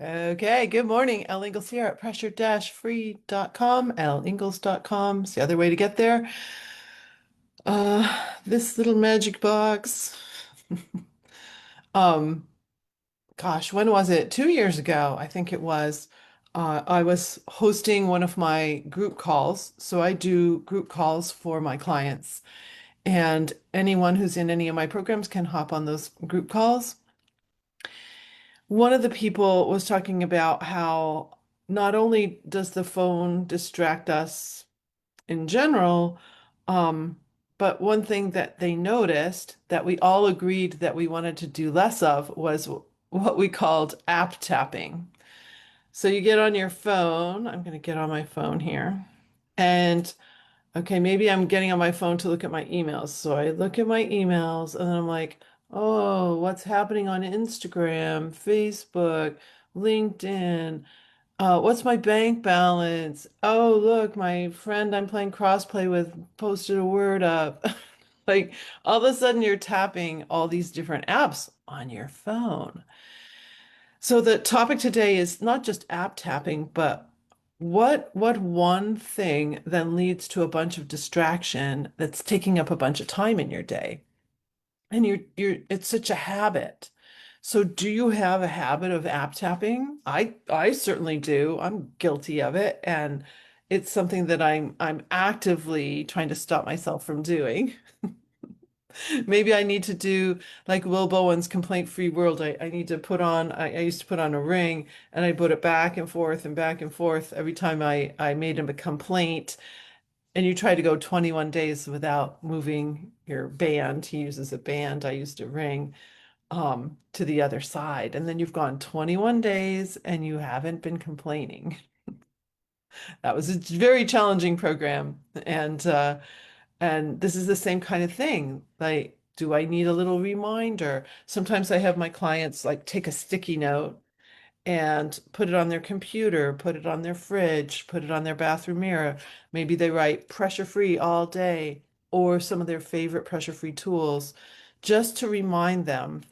Okay, good morning. Elle Ingalls here at pressure-free.com. Elleingles.com is the other way to get there. This little magic box. Um, Gosh, when was it? 2 years ago, I think it was. I was hosting one of my group calls. So I do group calls for my clients, and anyone who's in any of my programs can hop on those group calls. One of the people was talking about how not only does the phone distract us in general, um, but one thing that they noticed that we all agreed that we wanted to do less of was what we called app tapping. So you get on your phone, I'm going to get on my phone here, and okay, maybe I'm getting on my phone to look at my emails. So I look at my emails and then I'm like, oh, what's happening on Instagram, Facebook, LinkedIn? What's my bank balance? Oh, look, my friend I'm playing crossplay with posted a word up. Like all of a sudden you're tapping all these different apps on your phone. So the topic today is not just app tapping, but what one thing then leads to a bunch of distraction that's taking up a bunch of time in your day. And you're it's such a habit. So do you have a habit of app tapping? I certainly do. I'm guilty of it, and it's something that I'm actively trying to stop myself from doing. Maybe I need to do like Will Bowen's Complaint-Free World. I need to put on, I used to put on a ring and I put it back and forth every time I made him a complaint. And you try to go 21 days without moving your band. He uses a band. I used a ring to the other side. And then you've gone 21 days and you haven't been complaining. That was a very challenging program. And this is the same kind of thing. Like, do I need a little reminder? Sometimes I have my clients like take a sticky note and put it on their computer, put it on their fridge, put it on their bathroom mirror. Maybe they write pressure free all day or some of their favorite pressure free tools just to remind them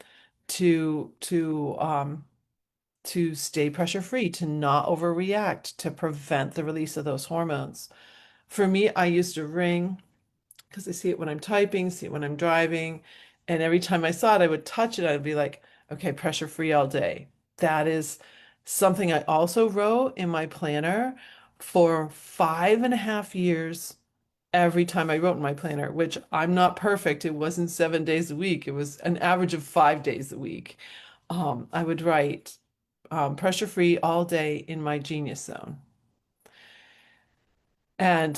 to stay pressure free, to not overreact, to prevent the release of those hormones. For me, I used a ring because I see it when I'm typing, see it when I'm driving. And every time I saw it, I would touch it. I'd be like, okay, pressure free all day. That is something I also wrote in my planner for 5.5 years. Every time I wrote in my planner, which I'm not perfect, it wasn't 7 days a week. It was an average of 5 days a week. I would write pressure free all day in my genius zone. And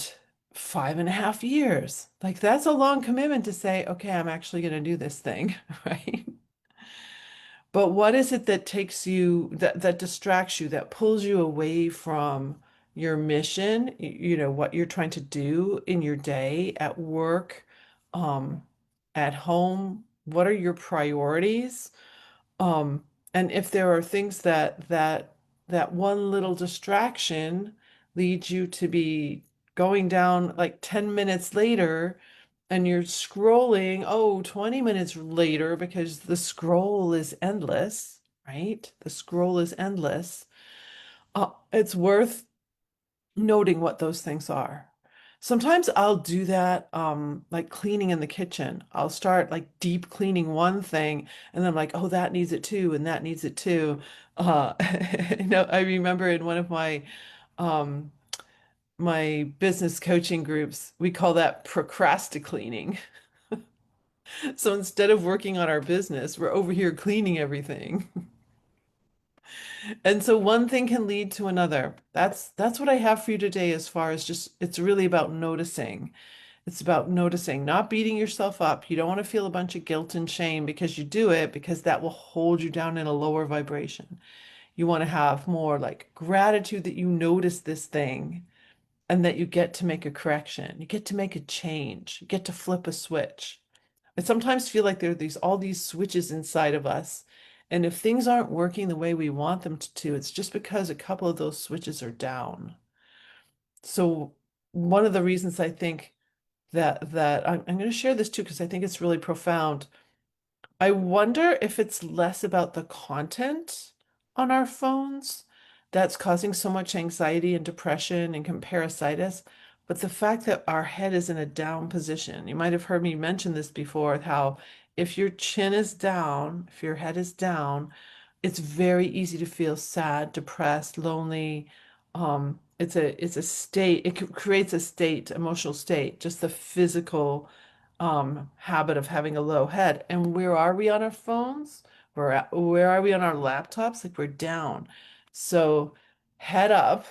5.5 years, like that's a long commitment to say, okay, I'm actually going to do this thing, right? But what is it that takes you, that distracts you, that pulls you away from your mission, what you're trying to do in your day, at work, um, at home? What are your priorities? Um, and if there are things that one little distraction leads you to be going down like 10 minutes later and you're scrolling, 20 minutes later because the scroll is endless, right? The scroll is endless. It's worth noting what those things are. Sometimes I'll do that, like cleaning in the kitchen. I'll start like deep cleaning one thing, and then I'm like, oh, that needs it too, and that needs it too. Uh, I remember in one of um, my business coaching groups, we call that procrastinating. So instead of working on our business, we're over here cleaning everything. And so one thing can lead to another. That's what I have for you today as far as just it's really about noticing. It's about noticing, not beating yourself up. You don't want to feel a bunch of guilt and shame because you do it, because that will hold you down in a lower vibration. You want to have more like gratitude that you notice this thing and that you get to make a correction. You get to make a change. You get to flip a switch. I sometimes feel like there are all these switches inside of us. And if things aren't working the way we want them to, it's just because a couple of those switches are down. So one of the reasons I think that I'm going to share this too, because I think it's really profound. I wonder if it's less about the content on our phones that's causing so much anxiety and depression and comparasitis. But the fact that our head is in a down position, you might have heard me mention this before, how if your chin is down, if your head is down, it's very easy to feel sad, depressed, lonely. It's a state, creates a state, emotional state, just the physical habit of having a low head. And where are we on our phones? Where are we on our laptops? Like we're down. So head up,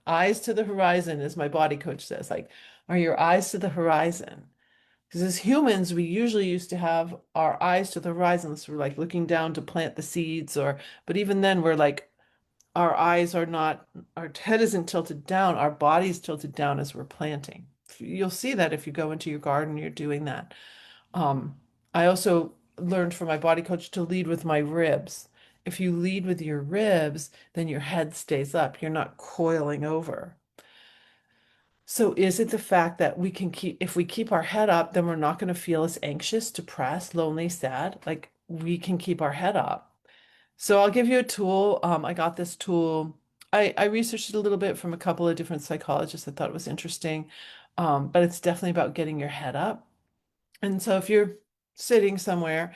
eyes to the horizon, as my body coach says. Like, are your eyes to the horizon? Because as humans, we usually used to have our eyes to the horizon. So we're like looking down to plant the seeds, but even then, we're like, our eyes are not, our head isn't tilted down, our body's tilted down as we're planting. You'll see that if you go into your garden, you're doing that. Um, I also learned from my body coach to lead with my ribs. If you lead with your ribs, then your head stays up. You're not coiling over. So is it the fact that we can keep, if we keep our head up, then we're not going to feel as anxious, depressed, lonely, sad? Like we can keep our head up. So I'll give you a tool. I got this tool. I researched it a little bit from a couple of different psychologists. I thought it was interesting. But it's definitely about getting your head up. And so if you're sitting somewhere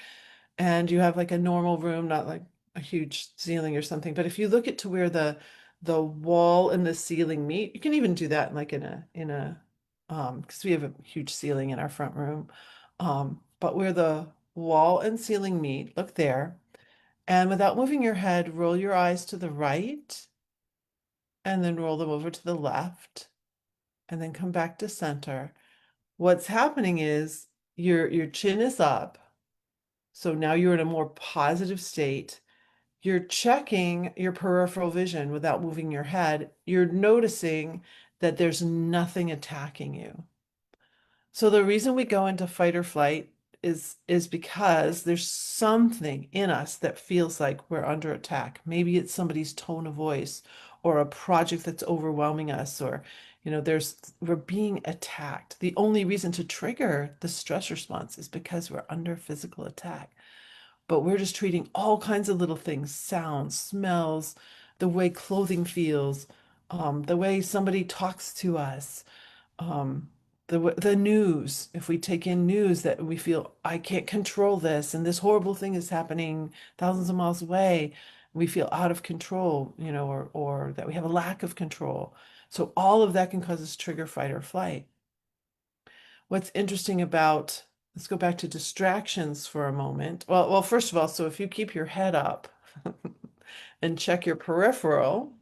and you have like a normal room, not like a huge ceiling or something, but if you look at to where the wall and the ceiling meet, you can even do that like in a because we have a huge ceiling in our front room. But where the wall and ceiling meet, look there. And without moving your head, roll your eyes to the right and then roll them over to the left and then come back to center. What's happening is your chin is up. So now you're in a more positive state. You're checking your peripheral vision without moving your head. You're noticing that there's nothing attacking you. So the reason we go into fight or flight is because there's something in us that feels like we're under attack. Maybe it's somebody's tone of voice or a project that's overwhelming us or we're being attacked. The only reason to trigger the stress response is because we're under physical attack. But we're just treating all kinds of little things, sounds, smells, the way clothing feels, the way somebody talks to us, um, the news. If we take in news that we feel I can't control this and this horrible thing is happening thousands of miles away, we feel out of control, or that we have a lack of control. So all of that can cause us trigger fight or flight. What's interesting about, let's go back to distractions for a moment. Well, first of all, so if you keep your head up and check your peripheral,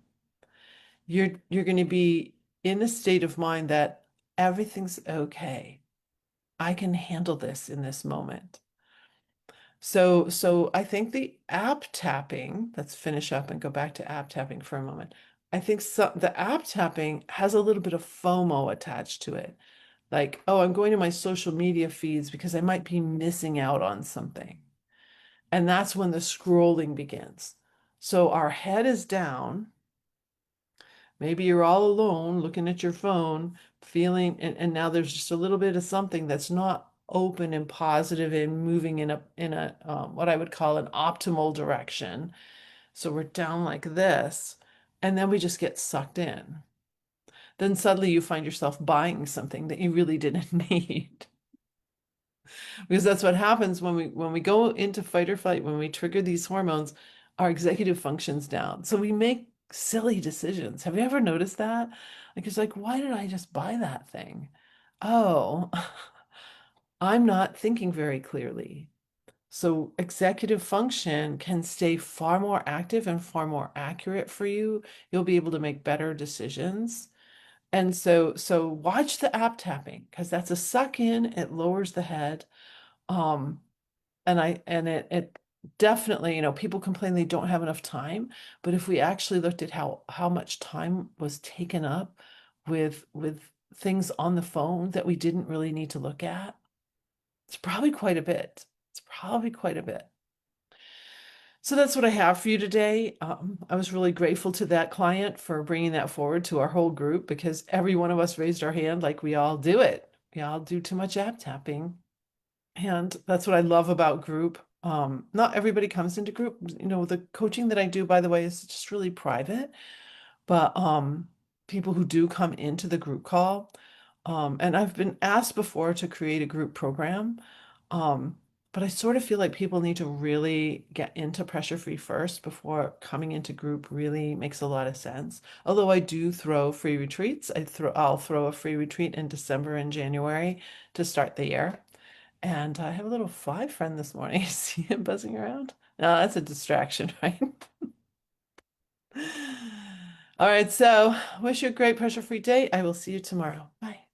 you're going to be in a state of mind that everything's okay. I can handle this in this moment. So I think the app tapping, let's finish up and go back to app tapping for a moment. I think the app tapping has a little bit of FOMO attached to it. Like, oh, I'm going to my social media feeds because I might be missing out on something. And that's when the scrolling begins. So our head is down. Maybe you're all alone looking at your phone, feeling, and now there's just a little bit of something that's not open and positive and moving in a what I would call an optimal direction. So we're down like this, and then we just get sucked in. Then suddenly you find yourself buying something that you really didn't need. Because that's what happens when we go into fight or flight, when we trigger these hormones, our executive function's down. So we make silly decisions. Have you ever noticed that? Like it's like, why did I just buy that thing? Oh, I'm not thinking very clearly. So executive function can stay far more active and far more accurate for you. You'll be able to make better decisions. And so watch the app tapping because that's a suck in, it lowers the head. Um, and it definitely, people complain they don't have enough time, but if we actually looked at how much time was taken up with things on the phone that we didn't really need to look at, it's probably quite a bit. It's probably quite a bit. So that's what I have for you today. I was really grateful to that client for bringing that forward to our whole group because every one of us raised our hand like we all do it. We all do too much app tapping. And that's what I love about group. Not everybody comes into group. The coaching that I do, by the way, is just really private. But people who do come into the group call, and I've been asked before to create a group program, um, but I sort of feel like people need to really get into pressure free first before coming into group really makes a lot of sense. Although I do throw free retreats, I'll throw a free retreat in December and January to start the year. And I have a little fly friend this morning. I see him buzzing around. No, that's a distraction, right? All right, so wish you a great pressure-free day. I will see you tomorrow. Bye.